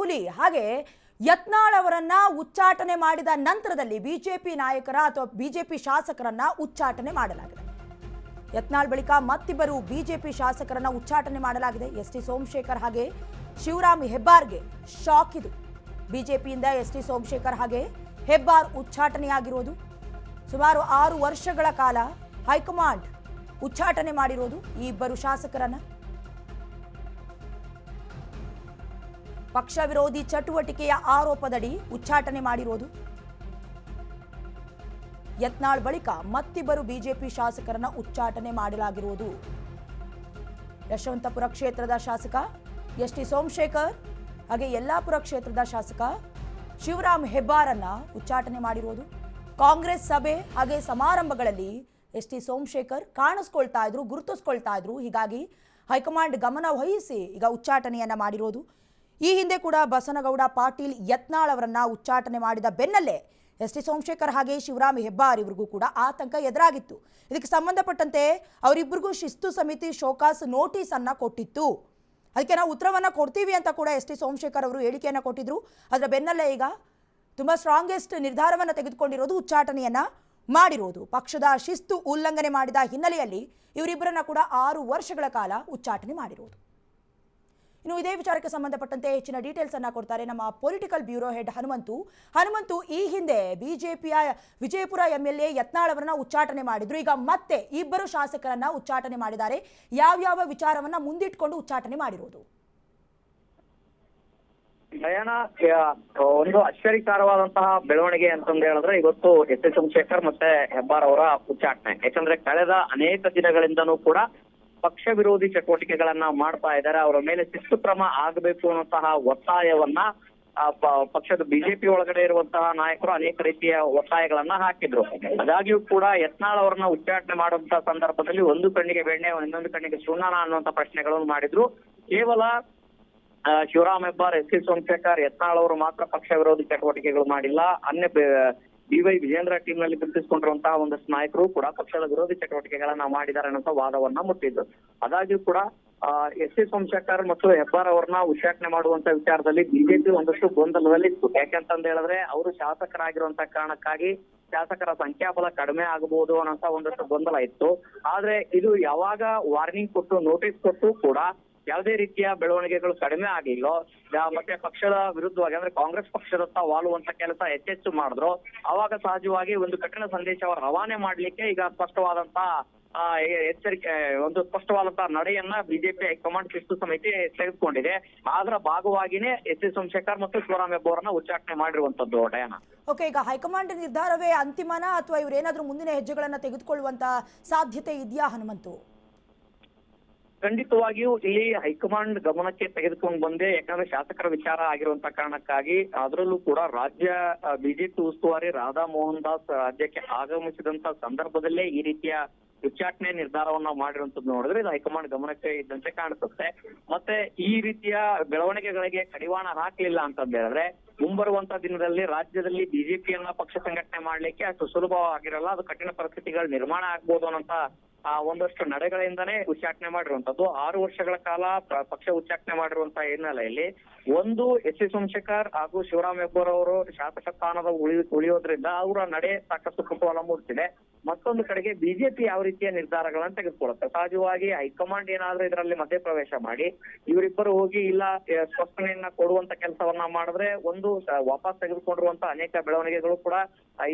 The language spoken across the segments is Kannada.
ಹುಲಿ. ಹಾಗೆ ಯತ್ನಾಳ್ ಅವರನ್ನ ಉಚ್ಚಾಟನೆ ಮಾಡಿದ ನಂತರದಲ್ಲಿ ಬಿಜೆಪಿ ನಾಯಕರ ಅಥವಾ ಬಿಜೆಪಿ ಶಾಸಕರನ್ನ ಉಚ್ಚಾಟನೆ ಮಾಡಲಾಗಿದೆ. ಯತ್ನಾಳ್ ಬಳಿಕ ಮತ್ತಿಬ್ಬರು ಬಿಜೆಪಿ ಶಾಸಕರನ್ನ ಉಚ್ಚಾಟನೆ ಮಾಡಲಾಗಿದೆ. ಎಸ್.ಟಿ. ಸೋಮಶೇಖರ್ ಹಾಗೆ ಶಿವರಾಮ್ ಹೆಬ್ಬಾರ್ಗೆ ಶಾಕ್ ಇದು. ಬಿಜೆಪಿಯಿಂದ ಎಸ್.ಟಿ. ಸೋಮಶೇಖರ್ ಹಾಗೆ ಹೆಬ್ಬಾರ್ ಉಚ್ಚಾಟನೆಯಾಗಿರೋದು. ಸುಮಾರು 6 ವರ್ಷಗಳ ಕಾಲ ಹೈಕಮಾಂಡ್ ಉಚ್ಚಾಟನೆ ಮಾಡಿರೋದು ಈ ಇಬ್ಬರು ಶಾಸಕರನ್ನ. ಪಕ್ಷ ವಿರೋಧಿ ಚಟುವಟಿಕೆಯ ಆರೋಪದಡಿ ಉಚ್ಚಾಟನೆ ಮಾಡಿರೋದು. ಯತ್ನಾಳ್ ಬಳಿಕ ಮತ್ತಿಬ್ಬರು ಬಿಜೆಪಿ ಶಾಸಕರನ್ನ ಉಚ್ಚಾಟನೆ ಮಾಡಲಾಗಿರುವುದು. ಯಶವಂತಪುರ ಕ್ಷೇತ್ರದ ಶಾಸಕ ಎಸ್.ಟಿ. ಸೋಮಶೇಖರ್ ಹಾಗೆ ಯಲ್ಲಾಪುರ ಕ್ಷೇತ್ರದ ಶಾಸಕ ಶಿವರಾಮ್ ಹೆಬ್ಬಾರನ್ನ ಉಚ್ಚಾಟನೆ ಮಾಡಿರೋದು. ಕಾಂಗ್ರೆಸ್ ಸಭೆ ಹಾಗೆ ಸಮಾರಂಭಗಳಲ್ಲಿ ಎಸ್.ಟಿ. ಸೋಮಶೇಖರ್ ಕಾಣಿಸ್ಕೊಳ್ತಾ ಇದ್ರು, ಗುರುತಿಸ್ಕೊಳ್ತಾ ಇದ್ರು. ಹೀಗಾಗಿ ಹೈಕಮಾಂಡ್ ಗಮನ ವಹಿಸಿ ಈಗ ಉಚ್ಚಾಟನೆಯನ್ನ ಮಾಡಿರೋದು. ಈ ಹಿಂದೆ ಕೂಡ ಬಸನಗೌಡ ಪಾಟೀಲ್ ಯತ್ನಾಳ್ ಅವರನ್ನ ಉಚ್ಚಾಟನೆ ಮಾಡಿದ ಬೆನ್ನಲ್ಲೇ ಎಸ್.ಟಿ. ಸೋಮಶೇಖರ್ ಹಾಗೆ ಶಿವರಾಮ್ ಹೆಬ್ಬಾರ್ ಇವರಿಗೂ ಕೂಡ ಆತಂಕ ಎದುರಾಗಿತ್ತು. ಇದಕ್ಕೆ ಸಂಬಂಧಪಟ್ಟಂತೆ ಅವರಿಬ್ಬರಿಗೂ ಶಿಸ್ತು ಸಮಿತಿ ಶೋಕಾಸ್ ನೋಟಿಸ್ ಅನ್ನ ಕೊಟ್ಟಿತ್ತು. ಅದಕ್ಕೆ ನಾವು ಉತ್ತರವನ್ನ ಕೊಡ್ತೀವಿ ಅಂತ ಕೂಡ ಎಸ್.ಟಿ. ಸೋಮಶೇಖರ್ ಅವರು ಹೇಳಿಕೆಯನ್ನ ಕೊಟ್ಟಿದ್ರು. ಅದರ ಬೆನ್ನಲ್ಲೇ ಈಗ ತುಂಬಾ ಸ್ಟ್ರಾಂಗೆಸ್ಟ್ ನಿರ್ಧಾರವನ್ನು ತೆಗೆದುಕೊಂಡಿರೋದು, ಉಚ್ಚಾಟನೆಯನ್ನ ಮಾಡಿರೋದು. ಪಕ್ಷದ ಶಿಸ್ತು ಉಲ್ಲಂಘನೆ ಮಾಡಿದ ಹಿನ್ನೆಲೆಯಲ್ಲಿ ಇವರಿಬ್ಬರನ್ನ ಕೂಡ 6 ವರ್ಷಗಳ ಕಾಲ ಉಚ್ಚಾಟನೆ ಮಾಡಿರೋದು. ಇನ್ನು ಇದೇ ವಿಚಾರಕ್ಕೆ ಸಂಬಂಧಪಟ್ಟಂತೆ ಹೆಚ್ಚಿನ ಡೀಟೇಲ್ಸ್ ಅನ್ನ ಕೊಡ್ತಾರೆ ನಮ್ಮ ಪೊಲಿಟಿಕಲ್ ಬ್ಯೂರೋ ಹೆಡ್ ಹನುಮಂತು. ಈ ಹಿಂದೆ ಬಿಜೆಪಿಯ ವಿಜಯಪುರ ಎಂಎಲ್ಎ ಯತ್ನಾಳ್ ಅವರನ್ನ ಉಚ್ಚಾಟನೆ ಮಾಡಿದ್ರು. ಈಗ ಮತ್ತೆ ಇಬ್ಬರು ಶಾಸಕರನ್ನ ಉಚ್ಚಾಟನೆ ಮಾಡಿದ್ದಾರೆ. ಯಾವ್ಯಾವ ವಿಚಾರವನ್ನ ಮುಂದಿಟ್ಕೊಂಡು ಉಚ್ಚಾಟನೆ ಮಾಡಿರೋದು? ನಯನ, ಒಂದು ಆಶ್ಚರ್ಯಕರವಾದಂತಹ ಬೆಳವಣಿಗೆ ಅಂತಂದು ಹೇಳಿದ್ರೆ ಇವತ್ತು ಎಸ್.ಟಿ. ಸೋಮಶೇಖರ್ ಮತ್ತೆ ಹೆಬ್ಬಾರ್ ಅವರ ಉಚ್ಚಾಟನೆ. ಯಾಕಂದ್ರೆ ಕಳೆದ ಅನೇಕ ದಿನಗಳಿಂದನೂ ಕೂಡ ಪಕ್ಷ ವಿರೋಧಿ ಚಟುವಟಿಕೆಗಳನ್ನ ಮಾಡ್ತಾ ಇದ್ದಾರೆ. ಅವರ ಮೇಲೆ ಶಿಸ್ತು ಕ್ರಮ ಆಗಬೇಕು ಅನ್ನುವಂತಹ ಒತ್ತಾಯವನ್ನ ಪಕ್ಷದ ಬಿಜೆಪಿ ಒಳಗಡೆ ಇರುವಂತಹ ನಾಯಕರು ಅನೇಕ ರೀತಿಯ ಒತ್ತಾಯಗಳನ್ನ ಹಾಕಿದ್ರು. ಆದಾಗ್ಯೂ ಕೂಡ ಯತ್ನಾಳ್ ಅವರನ್ನ ಉಚ್ಚಾಟನೆ ಮಾಡುವಂತಹ ಸಂದರ್ಭದಲ್ಲಿ ಒಂದು ಕಣ್ಣಿಗೆ ಬೆಣ್ಣೆ ಇನ್ನೊಂದು ಕಣ್ಣಿಗೆ ಸುಣ್ಣನ ಅನ್ನುವಂತ ಪ್ರಶ್ನೆಗಳನ್ನು ಮಾಡಿದ್ರು. ಕೇವಲ ಶಿವರಾಮ್ ಹೆಬ್ಬಾರ್, ಎಸ್.ಟಿ. ಸೋಮಶೇಖರ್, ಯತ್ನಾಳ್ ಅವರು ಮಾತ್ರ ಪಕ್ಷ ವಿರೋಧಿ ಚಟುವಟಿಕೆಗಳು ಮಾಡಿಲ್ಲ. ಡಿ.ವೈ. ವಿಜೇಂದ್ರ ಟೀಮ್ ನಲ್ಲಿ ಗುರುತಿಸಿಕೊಂಡಿರುವಂತಹ ಒಂದಷ್ಟು ನಾಯಕರು ಕೂಡ ಪಕ್ಷದ ವಿರೋಧಿ ಚಟುವಟಿಕೆಗಳನ್ನ ಮಾಡಿದ್ದಾರೆ ಅನ್ನೋ ವಾದವನ್ನ ಮುಟ್ಟಿದ್ರು. ಆದಾಗ್ಯೂ ಕೂಡ ಎಸ್.ಟಿ. ಸೋಮಶೇಖರ್ ಮತ್ತು ಹೆಬ್ಬಾರ್ ಅವರನ್ನ ಉಚ್ಚಾಟನೆ ಮಾಡುವಂತ ವಿಚಾರದಲ್ಲಿ ಬಿಜೆಪಿ ಒಂದಷ್ಟು ಗೊಂದಲದಲ್ಲಿತ್ತು. ಯಾಕೆಂತಂದ ಹೇಳಿದ್ರೆ ಅವರು ಶಾಸಕರಾಗಿರುವಂತ ಕಾರಣಕ್ಕಾಗಿ ಶಾಸಕರ ಸಂಖ್ಯಾಬಲ ಕಡಿಮೆ ಆಗಬಹುದು ಅನ್ನೋಂತ ಒಂದಷ್ಟು ಗೊಂದಲ ಇತ್ತು. ಆದ್ರೆ ಇದು ಯಾವಾಗ ವಾರ್ನಿಂಗ್ ಕೊಟ್ಟು ನೋಟಿಸ್ ಕೊಟ್ಟು ಕೂಡ ಯಾವುದೇ ರೀತಿಯ ಬೆಳವಣಿಗೆಗಳು ಕಡಿಮೆ ಆಗಿಲ್ಲೋ, ಮತ್ತೆ ಪಕ್ಷದ ವಿರುದ್ಧವಾಗಿ ಅಂದ್ರೆ ಕಾಂಗ್ರೆಸ್ ಪಕ್ಷದತ್ತ ವಾಲುವಂತ ಕೆಲಸ ಹೆಚ್ಚೆಚ್ಚು ಮಾಡಿದ್ರು, ಅವಾಗ ಸಹಜವಾಗಿ ಒಂದು ಕಠಿಣ ಸಂದೇಶ ರವಾನೆ ಮಾಡ್ಲಿಕ್ಕೆ ಈಗ ಸ್ಪಷ್ಟವಾದಂತ ಎಚ್ಚರಿಕೆ, ಒಂದು ಸ್ಪಷ್ಟವಾದಂತಹ ನಡೆಯನ್ನ ಬಿಜೆಪಿ ಹೈಕಮಾಂಡ್ ಶಿಸ್ತು ಸಮಿತಿ ತೆಗೆದುಕೊಂಡಿದೆ. ಅದರ ಭಾಗವಾಗಿನೇ ಎಸ್.ಟಿ. ಸೋಮಶೇಖರ್ ಮತ್ತು ಶಿವರಾಮ್ ಹೆಬ್ಬಾರನ್ನ ಉಚ್ಚಾಟನೆ ಮಾಡಿರುವಂತದ್ದು. ಡಯಾನ, ಓಕೆ, ಈಗ ಹೈಕಮಾಂಡ್ ನಿರ್ಧಾರವೇ ಅಂತಿಮನಾ ಅಥವಾ ಇವರೇನಾದ್ರೂ ಮುಂದಿನ ಹೆಜ್ಜೆಗಳನ್ನ ತೆಗೆದುಕೊಳ್ಳುವಂತ ಸಾಧ್ಯತೆ ಇದೆಯಾ ಹನುಮಂತು? ಖಂಡಿತವಾಗಿಯೂ ಇಲ್ಲಿ ಹೈಕಮಾಂಡ್ ಗಮನಕ್ಕೆ ತೆಗೆದುಕೊಂಡು ಬಂದೆ. ಯಾಕಂದ್ರೆ ಶಾಸಕರ ವಿಚಾರ ಆಗಿರುವಂತ ಕಾರಣಕ್ಕಾಗಿ ಅದರಲ್ಲೂ ಕೂಡ ರಾಜ್ಯ ಬಿಜೆಪಿ ಉಸ್ತುವಾರಿ ರಾಧಾ ಮೋಹನ್ ದಾಸ್ ರಾಜ್ಯಕ್ಕೆ ಆಗಮಿಸಿದಂತ ಸಂದರ್ಭದಲ್ಲೇ ಈ ರೀತಿಯ ಉಚ್ಚಾಟನೆ ನಿರ್ಧಾರವನ್ನ ಮಾಡಿರುವಂತದ್ದು ನೋಡಿದ್ರೆ ಇದು ಹೈಕಮಾಂಡ್ ಗಮನಕ್ಕೆ ಇದ್ದಂತೆ ಕಾಣಿಸುತ್ತೆ. ಮತ್ತೆ ಈ ರೀತಿಯ ಬೆಳವಣಿಗೆಗಳಿಗೆ ಕಡಿವಾಣ ಹಾಕ್ಲಿಲ್ಲ ಅಂತಂದ ಹೇಳಿದ್ರೆ ಮುಂಬರುವಂತ ದಿನದಲ್ಲಿ ರಾಜ್ಯದಲ್ಲಿ ಬಿಜೆಪಿಯನ್ನ ಪಕ್ಷ ಸಂಘಟನೆ ಮಾಡ್ಲಿಕ್ಕೆ ಅಷ್ಟು ಸುಲಭವಾಗಿರಲ್ಲ. ಅದು ಕಠಿಣ ಪರಿಸ್ಥಿತಿಗಳು ನಿರ್ಮಾಣ ಆಗ್ಬೋದು ಅನ್ನೋಂತ ಒಂದಷ್ಟು ನಡೆಗಳಿಂದಾನೇ ಉಚ್ಚಾಟನೆ ಮಾಡಿರುವಂತದ್ದು. 6 ವರ್ಷಗಳ ಕಾಲ ಪಕ್ಷ ಉಚ್ಚಾಟನೆ ಮಾಡಿರುವಂತಹ ಹಿನ್ನೆಲೆಯಲ್ಲಿ ಒಂದು ಎಸ್.ಟಿ. ಸೋಮಶೇಖರ್ ಹಾಗೂ ಶಿವರಾಮ್ ಹೆಬ್ಬಾರ್ ಅವರು ಶಾಸಕ ಸ್ಥಾನದ ಉಳಿಯೋದ್ರಿಂದ ಅವರ ನಡೆ ಸಾಕಷ್ಟು ಕುತೂಹಲ ಮೂಡಿಸಿದೆ. ಮತ್ತೊಂದು ಕಡೆಗೆ ಬಿಜೆಪಿ ಯಾವ ರೀತಿಯ ನಿರ್ಧಾರಗಳನ್ನ ತೆಗೆದುಕೊಳ್ಳುತ್ತೆ. ಸಹಜವಾಗಿ ಹೈಕಮಾಂಡ್ ಏನಾದ್ರೂ ಇದರಲ್ಲಿ ಮಧ್ಯಪ್ರವೇಶ ಮಾಡಿ ಇವರಿಬ್ಬರು ಹೋಗಿ ಇಲ್ಲ ಸ್ಪಷ್ಟನೆಯನ್ನ ಕೊಡುವಂತ ಕೆಲಸವನ್ನ ಮಾಡಿದ್ರೆ ಒಂದು ವಾಪಸ್ ತೆಗೆದುಕೊಂಡಿರುವಂತ ಅನೇಕ ಬೆಳವಣಿಗೆಗಳು ಕೂಡ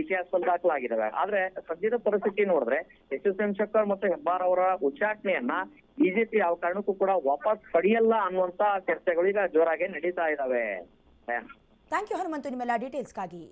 ಇತಿಹಾಸದಲ್ಲಿ ದಾಖಲಾಗಿದ್ದಾವೆ. ಆದ್ರೆ ಸದ್ಯದ ಪರಿಸ್ಥಿತಿ ನೋಡಿದ್ರೆ ಎಸ್.ಟಿ. ಸೋಮಶೇಖರ್ ಮತ್ತು ಹೆಬ್ಬಾರ್ ಅವರ ಉಚ್ಚಾಟನೆಯನ್ನ ಬಿಜೆಪಿ ಯಾವ ಕಾರಣಕ್ಕೂ ಕೂಡ ವಾಪಸ್ ಪಡೆಯಲ್ಲ ಅನ್ನುವಂತ ಚರ್ಚೆಗಳು ಈಗ ಜೋರಾಗಿ ನಡೀತಾ ಇದಾವೆ. ಥ್ಯಾಂಕ್ ಯು ಹನುಮಂತು, ನಿಮ್ಮೆಲ್ಲ ಡೀಟೇಲ್ಸ್ಗಾಗಿ.